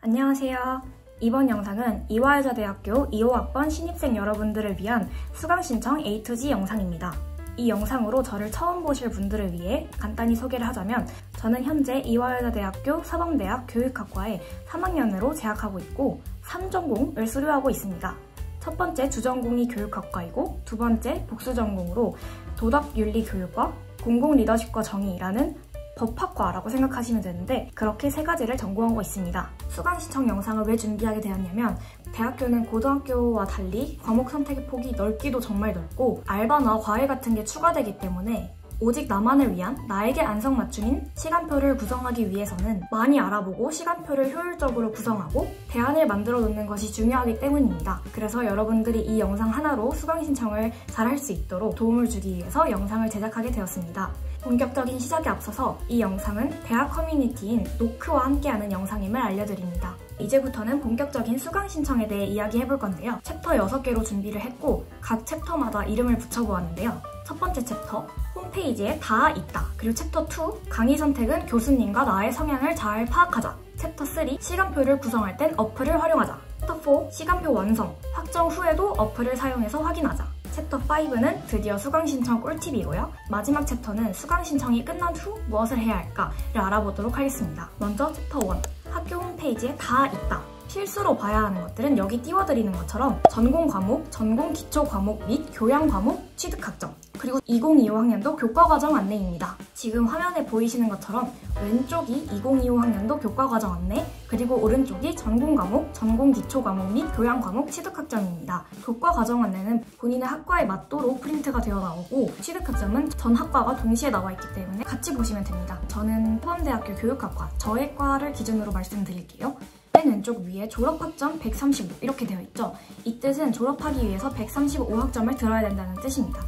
안녕하세요. 이번 영상은 이화여자대학교 2호학번 신입생 여러분들을 위한 수강 신청 A to G 영상입니다. 이 영상으로 저를 처음 보실 분들을 위해 간단히 소개를 하자면, 저는 현재 이화여자대학교 사범대학 교육학과에 3학년으로 재학하고 있고 3전공을 수료하고 있습니다. 첫 번째 주전공이 교육학과이고 두 번째 복수전공으로 도덕윤리교육과 공공리더십과 정의라는 법학과라고 생각하시면 되는데, 그렇게 세 가지를 전공하고 있습니다. 수강 신청 영상을 왜 준비하게 되었냐면, 대학교는 고등학교와 달리 과목 선택의 폭이 넓기도 정말 넓고 알바나 과외 같은 게 추가되기 때문에 오직 나만을 위한 나에게 안성맞춤인 시간표를 구성하기 위해서는 많이 알아보고 시간표를 효율적으로 구성하고 대안을 만들어 놓는 것이 중요하기 때문입니다. 그래서 여러분들이 이 영상 하나로 수강 신청을 잘 할 수 있도록 도움을 주기 위해서 영상을 제작하게 되었습니다. 본격적인 시작에 앞서서 이 영상은 대학 커뮤니티인 노크와 함께하는 영상임을 알려드립니다. 이제부터는 본격적인 수강 신청에 대해 이야기해볼 건데요. 챕터 6개로 준비를 했고 각 챕터마다 이름을 붙여보았는데요. 첫 번째 챕터, 홈페이지에 다 있다. 그리고 챕터 2, 강의 선택은 교수님과 나의 성향을 잘 파악하자. 챕터 3, 시간표를 구성할 땐 어플을 활용하자. 챕터 4, 시간표 완성, 확정 후에도 어플을 사용해서 확인하자. 챕터 5는 드디어 수강 신청 꿀팁이고요. 마지막 챕터는 수강 신청이 끝난 후 무엇을 해야 할까를 알아보도록 하겠습니다. 먼저 챕터 1, 학교 홈페이지에 다 있다. 필수로 봐야 하는 것들은 여기 띄워드리는 것처럼 전공 과목, 전공 기초 과목 및 교양 과목 취득 학점, 그리고 2025학년도 교과과정 안내입니다. 지금 화면에 보이시는 것처럼 왼쪽이 2025학년도 교과과정 안내, 그리고 오른쪽이 전공 과목, 전공 기초 과목 및 교양 과목 취득 학점입니다. 교과과정 안내는 본인의 학과에 맞도록 프린트가 되어 나오고, 취득 학점은 전 학과가 동시에 나와 있기 때문에 같이 보시면 됩니다. 저는 사범대학교 교육학과, 저의 과를 기준으로 말씀드릴게요. 맨 왼쪽 위에 졸업학점 135 이렇게 되어 있죠. 이 뜻은 졸업하기 위해서 135학점을 들어야 된다는 뜻입니다.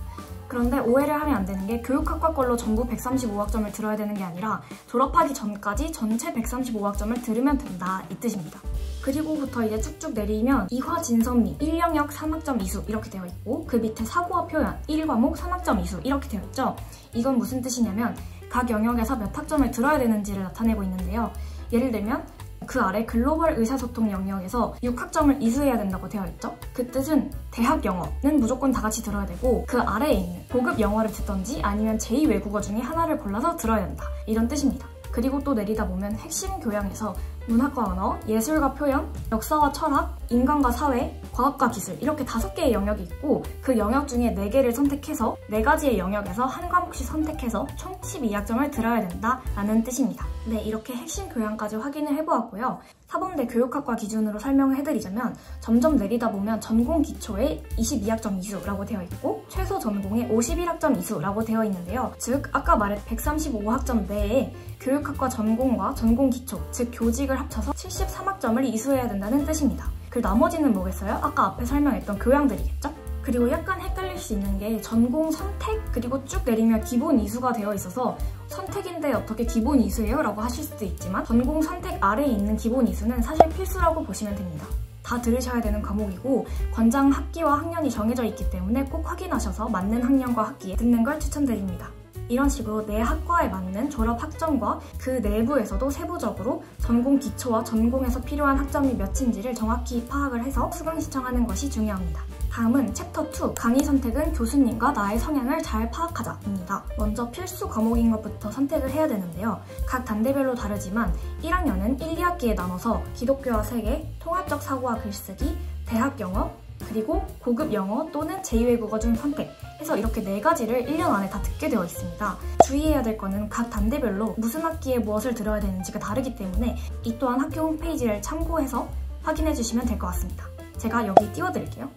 그런데 오해를 하면 안 되는 게, 교육학과 걸로 전부 135학점을 들어야 되는 게 아니라 졸업하기 전까지 전체 135학점을 들으면 된다 이 뜻입니다. 그리고부터 이제 쭉쭉 내리면 이화 진선미 1영역 3학점 이수 이렇게 되어 있고, 그 밑에 사고와 표현 1과목 3학점 이수 이렇게 되어 있죠. 이건 무슨 뜻이냐면 각 영역에서 몇 학점을 들어야 되는지를 나타내고 있는데요. 예를 들면 그 아래 글로벌 의사소통 영역에서 6학점을 이수해야 된다고 되어 있죠. 그 뜻은 대학 영어는 무조건 다 같이 들어야 되고, 그 아래에 있는 고급 영어를 듣던지 아니면 제2외국어 중에 하나를 골라서 들어야 된다 이런 뜻입니다. 그리고 또 내리다 보면 핵심 교양에서 문학과 언어, 예술과 표현, 역사와 철학, 인간과 사회, 과학과 기술 이렇게 5개의 영역이 있고, 그 영역 중에 4개를 선택해서 4가지의 영역에서 한 과목씩 선택해서 총 12학점을 들어야 된다라는 뜻입니다. 네, 이렇게 핵심 교양까지 확인을 해보았고요. 사범대 교육학과 기준으로 설명을 해드리자면, 점점 내리다 보면 전공 기초에 22학점 이수라고 되어 있고 최소 전공에 51학점 이수라고 되어 있는데요. 즉 아까 말한 135학점 내에 교육학과 전공과 전공 기초, 즉 교직을 합쳐서 73학점을 이수해야 된다는 뜻입니다. 그 나머지는 뭐겠어요? 아까 앞에 설명했던 교양들이겠죠? 그리고 약간 헷갈릴 수 있는 게 전공 선택, 그리고 쭉 내리면 기본 이수가 되어 있어서 선택인데 어떻게 기본 이수예요? 라고 하실 수도 있지만, 전공 선택 아래에 있는 기본 이수는 사실 필수라고 보시면 됩니다. 다 들으셔야 되는 과목이고 관장 학기와 학년이 정해져 있기 때문에 꼭 확인하셔서 맞는 학년과 학기에 듣는 걸 추천드립니다. 이런 식으로 내 학과에 맞는 졸업 학점과 그 내부에서도 세부적으로 전공 기초와 전공에서 필요한 학점이 몇인지를 정확히 파악을 해서 수강 신청하는 것이 중요합니다. 다음은 챕터 2, 강의 선택은 교수님과 나의 성향을 잘 파악하자입니다. 먼저 필수 과목인 것부터 선택을 해야 되는데요. 각 단대별로 다르지만 1학년은 1, 2학기에 나눠서 기독교와 세계, 통합적 사고와 글쓰기, 대학 영어, 그리고 고급 영어 또는 제2외국어 중 선택 해서 이렇게 4가지를 1년 안에 다 듣게 되어 있습니다. 주의해야 될 거는 각 단대별로 무슨 학기에 무엇을 들어야 되는지가 다르기 때문에 이 또한 학교 홈페이지를 참고해서 확인해 주시면 될 것 같습니다. 제가 여기 띄워드릴게요.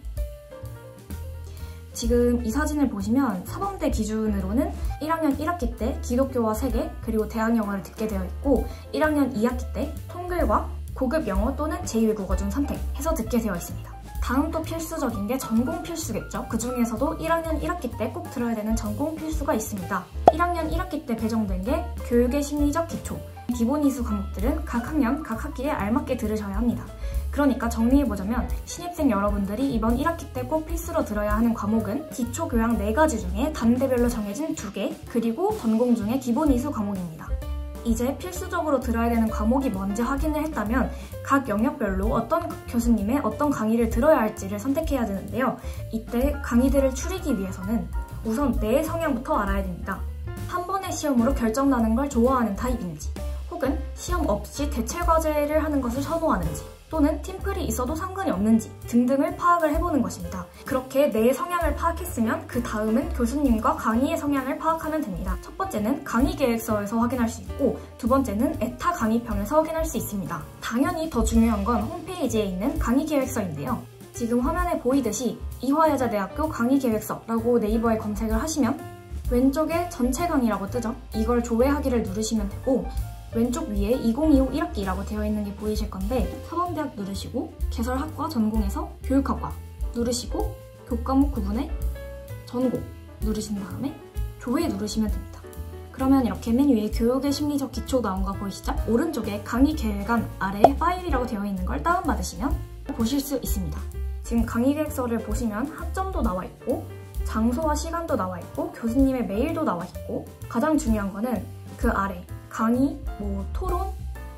지금 이 사진을 보시면 사범대 기준으로는 1학년 1학기 때 기독교와 세계 그리고 대학 영어를 듣게 되어 있고, 1학년 2학기 때 통글과 고급 영어 또는 제2외국어 중 선택해서 듣게 되어 있습니다. 다음 또 필수적인 게 전공 필수겠죠. 그 중에서도 1학년 1학기 때 꼭 들어야 되는 전공 필수가 있습니다. 1학년 1학기 때 배정된 게 교육의 심리적 기초. 기본 이수 과목들은 각 학년, 각 학기에 알맞게 들으셔야 합니다. 그러니까 정리해보자면, 신입생 여러분들이 이번 1학기 때 꼭 필수로 들어야 하는 과목은 기초교양 4가지 중에 단대별로 정해진 2개, 그리고 전공 중에 기본 이수 과목입니다. 이제 필수적으로 들어야 되는 과목이 뭔지 확인을 했다면 각 영역별로 어떤 교수님의 어떤 강의를 들어야 할지를 선택해야 되는데요. 이때 강의들을 추리기 위해서는 우선 내 성향부터 알아야 됩니다. 한 번의 시험으로 결정나는 걸 좋아하는 타입인지, 혹은 시험 없이 대체과제를 하는 것을 선호하는지, 또는 팀플이 있어도 상관이 없는지 등등을 파악을 해보는 것입니다. 그렇게 내 성향을 파악했으면 그 다음은 교수님과 강의의 성향을 파악하면 됩니다. 첫 번째는 강의 계획서에서 확인할 수 있고, 두 번째는 에타 강의평에서 확인할 수 있습니다. 당연히 더 중요한 건 홈페이지에 있는 강의 계획서인데요. 지금 화면에 보이듯이 이화여자대학교 강의 계획서라고 네이버에 검색을 하시면 왼쪽에 전체 강의라고 뜨죠? 이걸 조회하기를 누르시면 되고, 왼쪽 위에 2025 1학기라고 되어 있는 게 보이실 건데 사범대학 누르시고 개설학과 전공에서 교육학과 누르시고 교과목 구분에 전공 누르신 다음에 조회 누르시면 됩니다. 그러면 이렇게 맨 위에 교육의 심리적 기초 나온 거 보이시죠? 오른쪽에 강의 계획안 아래에 파일이라고 되어 있는 걸 다운받으시면 보실 수 있습니다. 지금 강의 계획서를 보시면 학점도 나와 있고 장소와 시간도 나와 있고 교수님의 메일도 나와 있고, 가장 중요한 거는 그 아래 강의, 토론,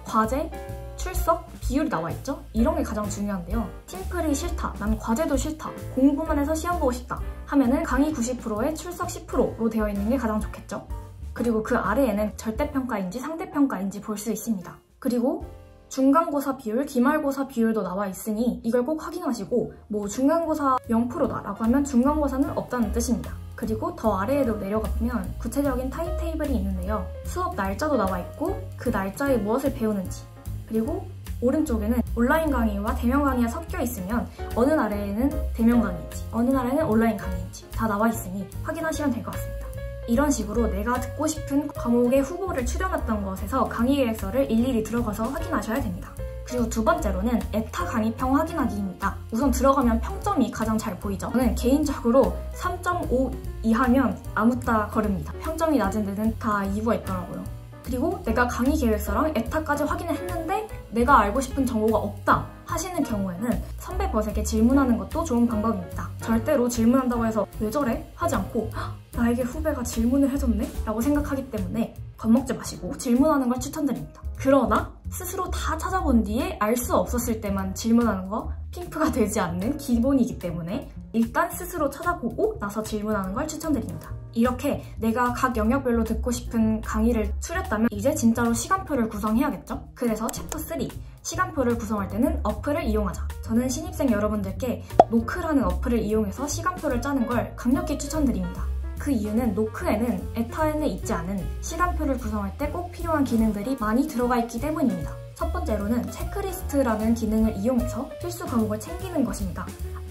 과제, 출석, 비율이 나와 있죠? 이런 게 가장 중요한데요. 팀플이 싫다, 난 과제도 싫다, 공부만 해서 시험 보고 싶다 하면은 강의 90%에 출석 10%로 되어 있는 게 가장 좋겠죠? 그리고 그 아래에는 절대평가인지 상대평가인지 볼 수 있습니다. 그리고 중간고사 비율, 기말고사 비율도 나와 있으니 이걸 꼭 확인하시고, 중간고사 0%다 라고 하면 중간고사는 없다는 뜻입니다. 그리고 더 아래에도 내려가 보면 구체적인 타입 테이블이 있는데요. 수업 날짜도 나와 있고 그 날짜에 무엇을 배우는지, 그리고 오른쪽에는 온라인 강의와 대면 강의가 섞여 있으면 어느 날에는 대면 강의인지 어느 날에는 온라인 강의인지 다 나와 있으니 확인하시면 될 것 같습니다. 이런 식으로 내가 듣고 싶은 과목의 후보를 추려놨던 것에서 강의 계획서를 일일이 들어가서 확인하셔야 됩니다. 그리고 두 번째로는 에타 강의평 확인하기입니다. 우선 들어가면 평점이 가장 잘 보이죠? 저는 개인적으로 3.5 이하면 아무따 거릅니다. 평점이 낮은 데는 다 이유가 있더라고요. 그리고 내가 강의 계획서랑 에타까지 확인을 했는데 내가 알고 싶은 정보가 없다 하시는 경우에는 선배 버스에게 질문하는 것도 좋은 방법입니다. 절대로 질문한다고 해서 왜 저래? 하지 않고 나에게 후배가 질문을 해줬네? 라고 생각하기 때문에 겁먹지 마시고 질문하는 걸 추천드립니다. 그러나 스스로 다 찾아본 뒤에 알 수 없었을 때만 질문하는 거 핑프가 되지 않는 기본이기 때문에 일단 스스로 찾아보고 나서 질문하는 걸 추천드립니다. 이렇게 내가 각 영역별로 듣고 싶은 강의를 추렸다면 이제 진짜로 시간표를 구성해야겠죠? 그래서 챕터 3, 시간표를 구성할 때는 어플을 이용하자. 저는 신입생 여러분들께 노크라는 어플을 이용해서 시간표를 짜는 걸 강력히 추천드립니다. 그 이유는 노크에는 에타에는 있지 않은 시간표를 구성할 때 꼭 필요한 기능들이 많이 들어가 있기 때문입니다. 첫 번째로는 체크리스트라는 기능을 이용해서 필수 과목을 챙기는 것입니다.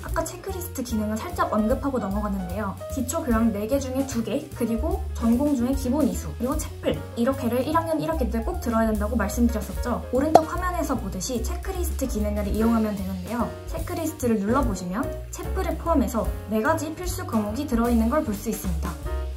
아까 체크리스트 기능은 살짝 언급하고 넘어갔는데요. 기초교양 4개 중에 2개, 그리고 전공 중에 기본 이수, 그리고 채플 이렇게를 1학년 1학기 때 꼭 들어야 된다고 말씀드렸었죠. 오른쪽 화면에서 보듯이 체크리스트 기능을 이용하면 되는데요. 체크리스트를 눌러보시면 채플을 포함해서 4가지 필수 과목이 들어있는 걸 볼 수 있습니다.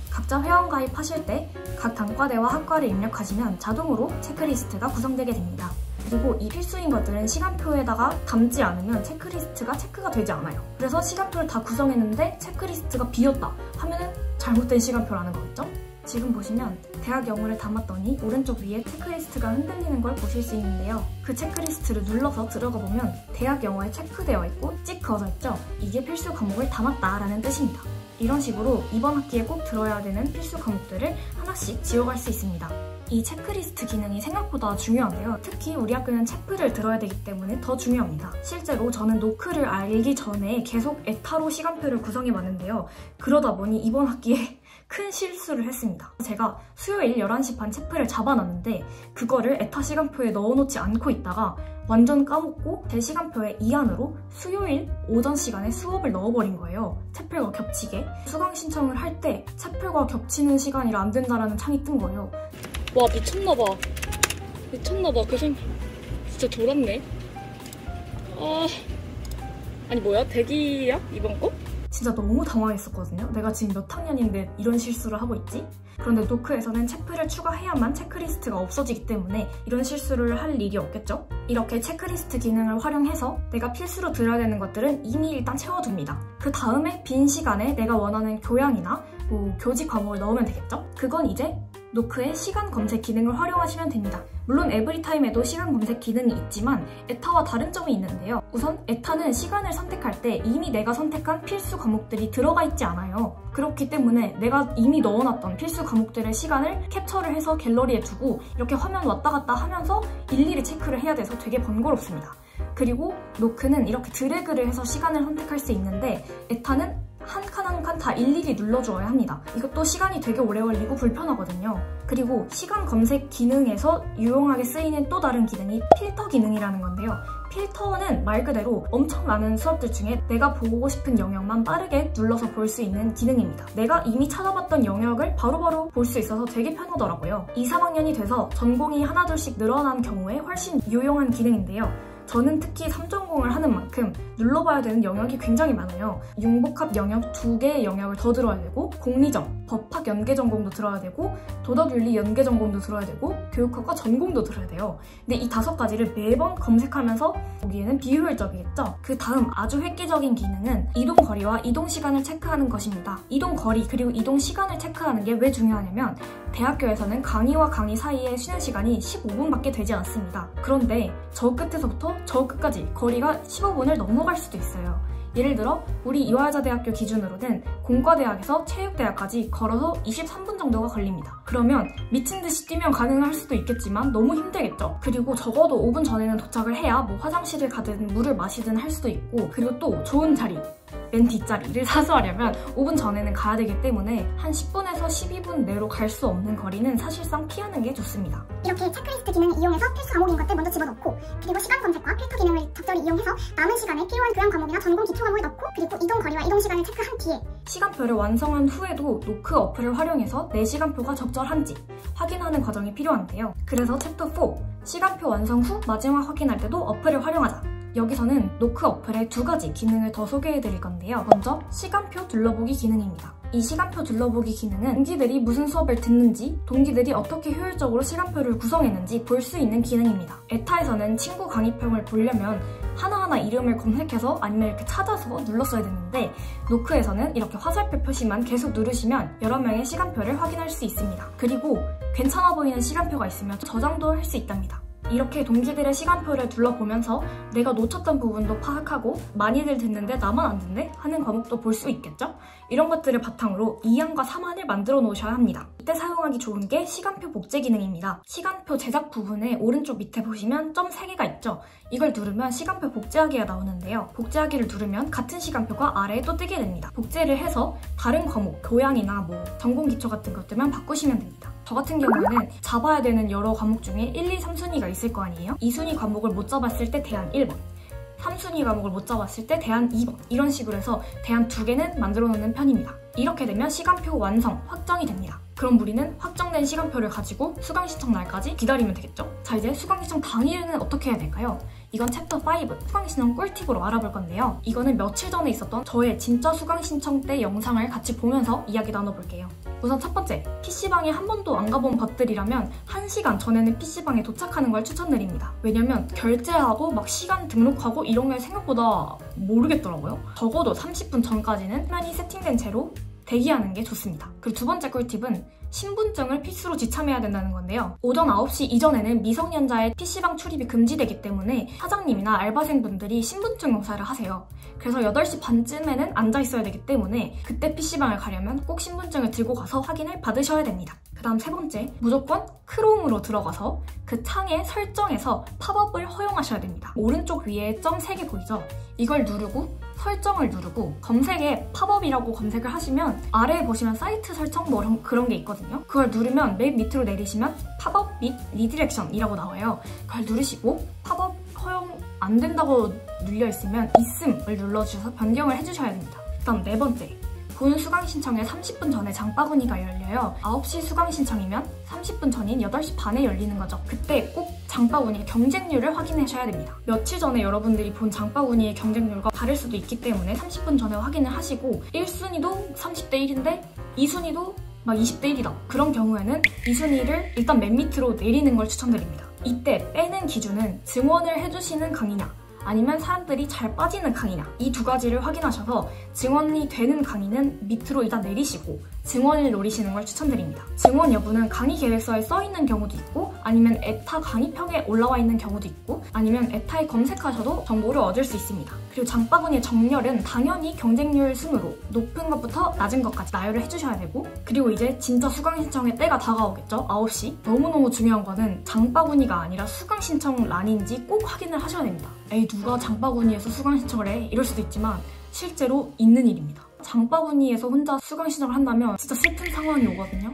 각자 회원가입하실 때 각 단과대와 학과를 입력하시면 자동으로 체크리스트가 구성되게 됩니다. 그리고 이 필수인 것들은 시간표에다가 담지 않으면 체크리스트가 체크가 되지 않아요. 그래서 시간표를 다 구성했는데 체크리스트가 비었다 하면은 잘못된 시간표라는 거겠죠? 지금 보시면 대학 영어를 담았더니 오른쪽 위에 체크리스트가 흔들리는 걸 보실 수 있는데요. 그 체크리스트를 눌러서 들어가 보면 대학 영어에 체크되어 있고 찍 그어져 있죠? 이게 필수 과목을 담았다라는 뜻입니다. 이런 식으로 이번 학기에 꼭 들어야 되는 필수 과목들을 하나씩 지워갈 수 있습니다. 이 체크리스트 기능이 생각보다 중요한데요. 특히 우리 학교는 채플을 들어야 되기 때문에 더 중요합니다. 실제로 저는 노크를 알기 전에 계속 에타로 시간표를 구성해봤는데요. 그러다 보니 이번 학기에 큰 실수를 했습니다. 제가 수요일 11시 반 채플을 잡아놨는데 그거를 에타 시간표에 넣어놓지 않고 있다가 완전 까먹고 제 시간표에 이 안으로 수요일 오전 시간에 수업을 넣어버린 거예요. 채플과 겹치게. 수강 신청을 할 때 채플과 겹치는 시간이라 안 된다라는 창이 뜬 거예요. 와 미쳤나봐. 미쳤나봐. 교수님 진짜 돌았네. 아니 뭐야? 대기야? 이번 거? 진짜 너무 당황했었거든요. 내가 지금 몇 학년인데 이런 실수를 하고 있지? 그런데 노크에서는 채플을 추가해야만 체크리스트가 없어지기 때문에 이런 실수를 할 일이 없겠죠? 이렇게 체크리스트 기능을 활용해서 내가 필수로 들어야 되는 것들은 이미 일단 채워둡니다. 그 다음에 빈 시간에 내가 원하는 교양이나 교직 과목을 넣으면 되겠죠? 그건 이제 노크의 시간 검색 기능을 활용하시면 됩니다. 물론 에브리타임에도 시간 검색 기능이 있지만 에타와 다른 점이 있는데요. 우선 에타는 시간을 선택할 때 이미 내가 선택한 필수 과목들이 들어가 있지 않아요. 그렇기 때문에 내가 이미 넣어놨던 필수 과목들의 시간을 캡처를 해서 갤러리에 두고 이렇게 화면 왔다 갔다 하면서 일일이 체크를 해야 돼서 되게 번거롭습니다. 그리고 노크는 이렇게 드래그를 해서 시간을 선택할 수 있는데 에타는 한 칸 한 칸 다 일일이 눌러주어야 합니다. 이것도 시간이 되게 오래 걸리고 불편하거든요. 그리고 시간 검색 기능에서 유용하게 쓰이는 또 다른 기능이 필터 기능이라는 건데요. 필터는 말 그대로 엄청 많은 수업들 중에 내가 보고 싶은 영역만 빠르게 눌러서 볼 수 있는 기능입니다. 내가 이미 찾아봤던 영역을 바로바로 볼 수 있어서 되게 편하더라고요. 2, 3학년이 돼서 전공이 하나둘씩 늘어난 경우에 훨씬 유용한 기능인데요. 저는 특히 3전공을 하는 만큼 눌러봐야 되는 영역이 굉장히 많아요. 융복합 영역 2개의 영역을 더 들어야 되고 공리정, 법학 연계전공도 들어야 되고 도덕윤리 연계전공도 들어야 되고 교육학과 전공도 들어야 돼요. 근데 이 5가지를 매번 검색하면서 보기에는 비효율적이겠죠? 그 다음 아주 획기적인 기능은 이동거리와 이동시간을 체크하는 것입니다. 이동거리 그리고 이동시간을 체크하는 게 왜 중요하냐면 대학교에서는 강의와 강의 사이에 쉬는 시간이 15분밖에 되지 않습니다. 그런데 저 끝에서부터 저 끝까지 거리가 15분을 넘어갈 수도 있어요. 예를 들어 우리 이화여자대학교 기준으로는 공과대학에서 체육대학까지 걸어서 23분 정도가 걸립니다. 그러면 미친 듯이 뛰면 가능할 수도 있겠지만 너무 힘들겠죠? 그리고 적어도 5분 전에는 도착을 해야 뭐 화장실을 가든 물을 마시든 할 수도 있고 그리고 또 좋은 자리 맨 뒷자리를 사수하려면 5분 전에는 가야 되기 때문에 한 10분에서 12분 내로 갈 수 없는 거리는 사실상 피하는 게 좋습니다. 이렇게 체크리스트 기능을 이용해서 필수 과목인 것들 먼저 집어넣고 그리고 시간 검색과 필터 기능을 적절히 이용해서 남은 시간에 필요한 교양 과목이나 전공 기초 과목을 넣고 그리고 이동 거리와 이동 시간을 체크한 뒤에 시간표를 완성한 후에도 노크 어플을 활용해서 내 시간표가 적절한지 확인하는 과정이 필요한데요. 그래서 챕터 4 시간표 완성 후 마지막 확인할 때도 어플을 활용하자. 여기서는 노크 어플의 2가지 기능을 더 소개해드릴 건데요. 먼저 시간표 둘러보기 기능입니다. 이 시간표 둘러보기 기능은 동기들이 무슨 수업을 듣는지, 동기들이 어떻게 효율적으로 시간표를 구성했는지 볼 수 있는 기능입니다. 에타에서는 친구 강의평을 보려면 하나하나 이름을 검색해서 아니면 이렇게 찾아서 눌렀어야 됐는데 노크에서는 이렇게 화살표 표시만 계속 누르시면 여러 명의 시간표를 확인할 수 있습니다. 그리고 괜찮아 보이는 시간표가 있으면 저장도 할 수 있답니다. 이렇게 동기들의 시간표를 둘러보면서 내가 놓쳤던 부분도 파악하고 많이들 듣는데 나만 안 듣네? 하는 과목도 볼 수 있겠죠? 이런 것들을 바탕으로 2안과 3안을 만들어 놓으셔야 합니다. 이때 사용하기 좋은 게 시간표 복제 기능입니다. 시간표 제작 부분에 오른쪽 밑에 보시면 점 3개가 있죠? 이걸 누르면 시간표 복제하기가 나오는데요. 복제하기를 누르면 같은 시간표가 아래에 또 뜨게 됩니다. 복제를 해서 다른 과목, 교양이나 뭐 전공 기초 같은 것들만 바꾸시면 됩니다. 저 같은 경우는 잡아야 되는 여러 과목 중에 1, 2, 3순위가 있을 거 아니에요? 2순위 과목을 못 잡았을 때 대안 1번, 3순위 과목을 못 잡았을 때 대안 2번 이런 식으로 해서 대안 2개는 만들어 놓는 편입니다. 이렇게 되면 시간표 완성, 확정이 됩니다. 그럼 우리는 확정된 시간표를 가지고 수강 신청 날까지 기다리면 되겠죠? 자, 이제 수강 신청 당일에는 어떻게 해야 될까요? 이건 챕터 5 수강 신청 꿀팁으로 알아볼 건데요. 이거는 며칠 전에 있었던 저의 진짜 수강 신청 때 영상을 같이 보면서 이야기 나눠볼게요. 우선 첫 번째, PC방에 한 번도 안 가본 것들이라면 1시간 전에는 PC방에 도착하는 걸 추천드립니다. 왜냐면 결제하고 막 시간 등록하고 이런 게 생각보다 모르겠더라고요. 적어도 30분 전까지는 화면이 세팅된 채로 대기하는 게 좋습니다. 그리고 두 번째 꿀팁은 신분증을 필수로 지참해야 된다는 건데요. 오전 9시 이전에는 미성년자의 PC방 출입이 금지되기 때문에 사장님이나 알바생분들이 신분증 용사를 하세요. 그래서 8시 반쯤에는 앉아 있어야 되기 때문에 그때 PC방을 가려면 꼭 신분증을 들고 가서 확인을 받으셔야 됩니다. 그 다음 세 번째, 무조건 크롬으로 들어가서 그 창의 설정에서 팝업을 허용하셔야 됩니다. 오른쪽 위에 점 3개 보이죠? 이걸 누르고 설정을 누르고 검색에 팝업이라고 검색을 하시면 아래에 보시면 사이트 설정 뭐 그런 게 있거든요. 그걸 누르면 맨 밑으로 내리시면 팝업 및 리디렉션이라고 나와요. 그걸 누르시고 팝업 허용 안 된다고 눌려 있으면 있음을 눌러주셔서 변경을 해주셔야 됩니다. 그다음 네 번째, 본 수강 신청에 30분 전에 장바구니가 열려요. 9시 수강 신청이면 30분 전인 8시 반에 열리는 거죠. 그때 꼭 장바구니의 경쟁률을 확인하셔야 됩니다. 며칠 전에 여러분들이 본 장바구니의 경쟁률과 다를 수도 있기 때문에 30분 전에 확인을 하시고 1순위도 30대 1인데 2순위도 막 20대 1이다. 그런 경우에는 2순위를 일단 맨 밑으로 내리는 걸 추천드립니다. 이때 빼는 기준은 증원을 해주시는 강의냐 아니면 사람들이 잘 빠지는 강의냐 이 두 가지를 확인하셔서 증원이 되는 강의는 밑으로 일단 내리시고 증원을 노리시는 걸 추천드립니다. 증원 여부는 강의 계획서에 써있는 경우도 있고 아니면 에타 강의평에 올라와 있는 경우도 있고 아니면 에타에 검색하셔도 정보를 얻을 수 있습니다. 그리고 장바구니의 정렬은 당연히 경쟁률 순으로 높은 것부터 낮은 것까지 나열을 해주셔야 되고 그리고 이제 진짜 수강 신청의 때가 다가오겠죠? 9시. 너무너무 중요한 거는 장바구니가 아니라 수강 신청 란인지 꼭 확인을 하셔야 됩니다. 에이 누가 장바구니에서 수강 신청을 해? 이럴 수도 있지만 실제로 있는 일입니다. 장바구니에서 혼자 수강 신청을 한다면 진짜 슬픈 상황이 오거든요.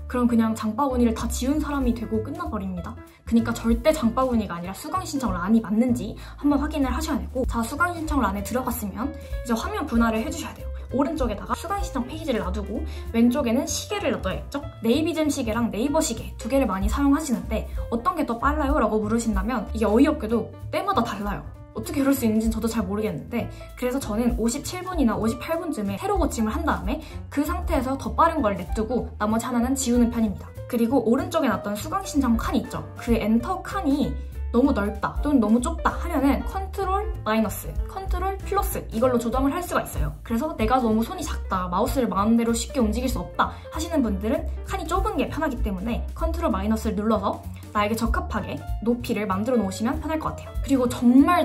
그럼 그냥 장바구니를 다 지운 사람이 되고 끝나버립니다. 그러니까 절대 장바구니가 아니라 수강 신청 란이 맞는지 한번 확인을 하셔야 되고 자 수강 신청 란에 들어갔으면 이제 화면 분할을 해주셔야 돼요. 오른쪽에다가 수강 신청 페이지를 놔두고 왼쪽에는 시계를 놔둬야겠죠? 네이비잼 시계랑 네이버 시계 두 개를 많이 사용하시는데 어떤 게 더 빨라요? 라고 물으신다면 이게 어이없게도 때마다 달라요. 어떻게 그럴 수 있는지는 저도 잘 모르겠는데 그래서 저는 57분이나 58분쯤에 새로 고침을 한 다음에 그 상태에서 더 빠른 걸 냅두고 나머지 하나는 지우는 편입니다. 그리고 오른쪽에 놨던 수강 신청 칸이 있죠. 그 엔터 칸이 너무 넓다 또는 너무 좁다 하면은 컨트롤 마이너스, 컨트롤 플러스 이걸로 조정을 할 수가 있어요. 그래서 내가 너무 손이 작다, 마우스를 마음대로 쉽게 움직일 수 없다 하시는 분들은 칸이 좁은 게 편하기 때문에 컨트롤 마이너스를 눌러서 나에게 적합하게 높이를 만들어 놓으시면 편할 것 같아요. 그리고 정말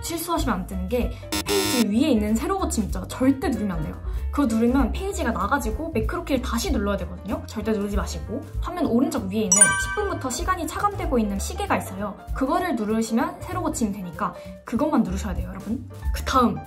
실수하시면 안 되는 게 페이지 위에 있는 세로 고침 있죠? 절대 누르면 안 돼요. 그거 누르면 페이지가 나가지고 매크로키를 다시 눌러야 되거든요. 절대 누르지 마시고 화면 오른쪽 위에 있는 10분부터 시간이 차감되고 있는 시계가 있어요. 그거를 누르시면 세로 고침이 되니까 그것만 누르셔야 돼요, 여러분. 그 다음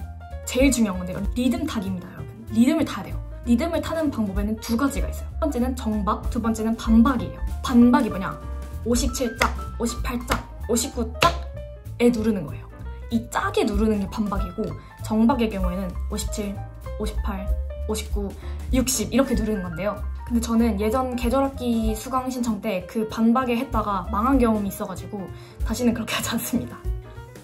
제일 중요한 건데요. 리듬 타기입니다, 여러분. 리듬을 타야 돼요. 리듬을 타는 방법에는 두 가지가 있어요. 첫 번째는 정박, 두 번째는 반박이에요. 반박이 뭐냐? 57짝, 58짝, 59짝에 누르는 거예요. 이 짝에 누르는 게 반박이고 정박의 경우에는 57, 58, 59, 60 이렇게 누르는 건데요. 근데 저는 예전 계절학기 수강 신청 때 그 반박에 했다가 망한 경험이 있어가지고 다시는 그렇게 하지 않습니다.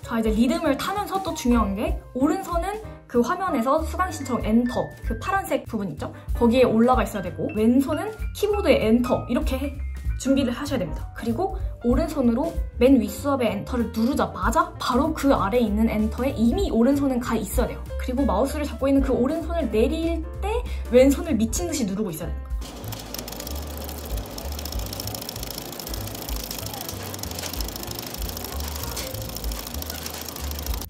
자 이제 리듬을 타면서 또 중요한 게 오른손은 그 화면에서 수강 신청 엔터 그 파란색 부분 있죠? 거기에 올라가 있어야 되고 왼손은 키보드에 엔터 이렇게 준비를 하셔야 됩니다. 그리고 오른손으로 맨 윗수업의 엔터를 누르자마자 바로 그 아래에 있는 엔터에 이미 오른손은 가 있어야 돼요. 그리고 마우스를 잡고 있는 그 오른손을 내릴 때 왼손을 미친 듯이 누르고 있어야 됩니다.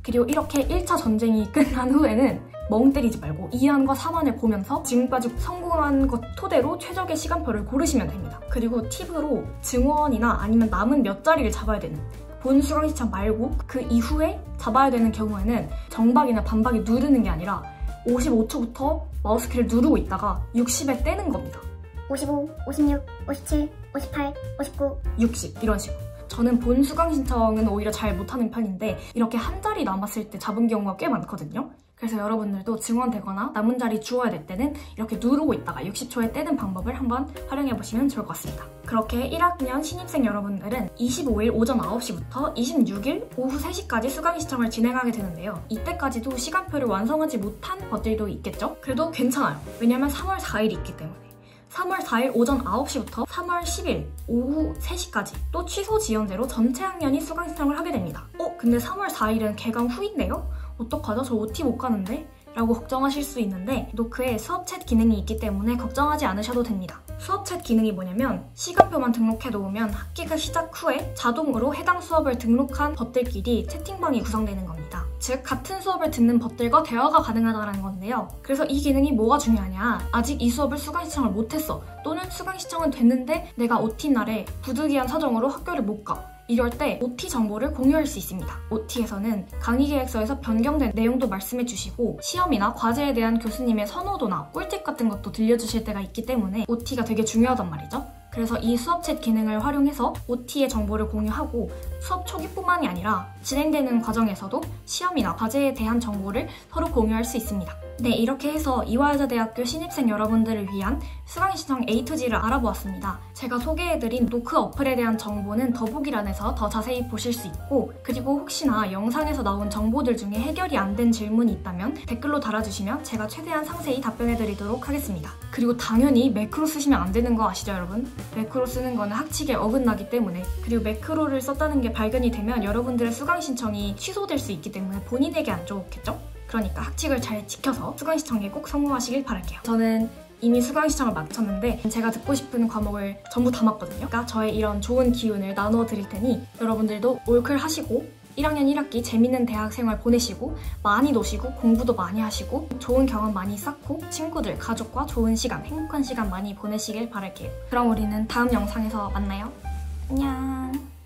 그리고 이렇게 1차 전쟁이 끝난 후에는 멍 때리지 말고 2안과 3안을 보면서 지금까지 성공한 것 토대로 최적의 시간표를 고르시면 됩니다. 그리고 팁으로 증원이나 아니면 남은 몇 자리를 잡아야 되는 본 수강 신청 말고 그 이후에 잡아야 되는 경우에는 정박이나 반박이 누르는 게 아니라 55초부터 마우스키를 누르고 있다가 60에 떼는 겁니다. 55, 56, 57, 58, 59, 60 이런 식으로. 저는 본 수강 신청은 오히려 잘 못하는 편인데 이렇게 한 자리 남았을 때 잡은 경우가 꽤 많거든요. 그래서 여러분들도 증원되거나 남은 자리 주어야 될 때는 이렇게 누르고 있다가 60초에 떼는 방법을 한번 활용해보시면 좋을 것 같습니다. 그렇게 1학년 신입생 여러분들은 25일 오전 9시부터 26일 오후 3시까지 수강 신청을 진행하게 되는데요. 이때까지도 시간표를 완성하지 못한 것들도 있겠죠? 그래도 괜찮아요. 왜냐면 3월 4일이 있기 때문에. 3월 4일 오전 9시부터 3월 10일 오후 3시까지 또 취소 지연대로 전체 학년이 수강 신청을 하게 됩니다. 근데 3월 4일은 개강 후인데요? 어떡하죠? 저 OT 못 가는데? 라고 걱정하실 수 있는데 노크에 수업챗 기능이 있기 때문에 걱정하지 않으셔도 됩니다. 수업챗 기능이 뭐냐면 시간표만 등록해 놓으면 학기가 시작 후에 자동으로 해당 수업을 등록한 벗들끼리 채팅방이 구성되는 겁니다. 즉 같은 수업을 듣는 벗들과 대화가 가능하다는 건데요. 그래서 이 기능이 뭐가 중요하냐? 아직 이 수업을 수강 신청을 못했어. 또는 수강 신청은 됐는데 내가 OT 날에 부득이한 사정으로 학교를 못 가. 이럴 때 OT 정보를 공유할 수 있습니다. OT에서는 강의 계획서에서 변경된 내용도 말씀해 주시고 시험이나 과제에 대한 교수님의 선호도나 꿀팁 같은 것도 들려주실 때가 있기 때문에 OT가 되게 중요하단 말이죠. 그래서 이 수업챗 기능을 활용해서 OT의 정보를 공유하고 수업 초기뿐만이 아니라 진행되는 과정에서도 시험이나 과제에 대한 정보를 서로 공유할 수 있습니다. 네, 이렇게 해서 이화여자대학교 신입생 여러분들을 위한 수강 신청 A2G를 알아보았습니다. 제가 소개해드린 노크 어플에 대한 정보는 더보기란에서 더 자세히 보실 수 있고 그리고 혹시나 영상에서 나온 정보들 중에 해결이 안 된 질문이 있다면 댓글로 달아주시면 제가 최대한 상세히 답변해드리도록 하겠습니다. 그리고 당연히 매크로 쓰시면 안 되는 거 아시죠, 여러분? 매크로 쓰는 거는 학칙에 어긋나기 때문에 그리고 매크로를 썼다는 게 발견이 되면 여러분들의 수강 신청이 취소될 수 있기 때문에 본인에게 안 좋겠죠? 그러니까 학칙을 잘 지켜서 수강 신청에 꼭 성공하시길 바랄게요. 저는 이미 수강 신청을 마쳤는데 제가 듣고 싶은 과목을 전부 담았거든요. 그러니까 저의 이런 좋은 기운을 나누어 드릴 테니 여러분들도 올클 하시고 1학년 1학기 재밌는 대학생활 보내시고 많이 노시고 공부도 많이 하시고 좋은 경험 많이 쌓고 친구들, 가족과 좋은 시간, 행복한 시간 많이 보내시길 바랄게요. 그럼 우리는 다음 영상에서 만나요. 안녕.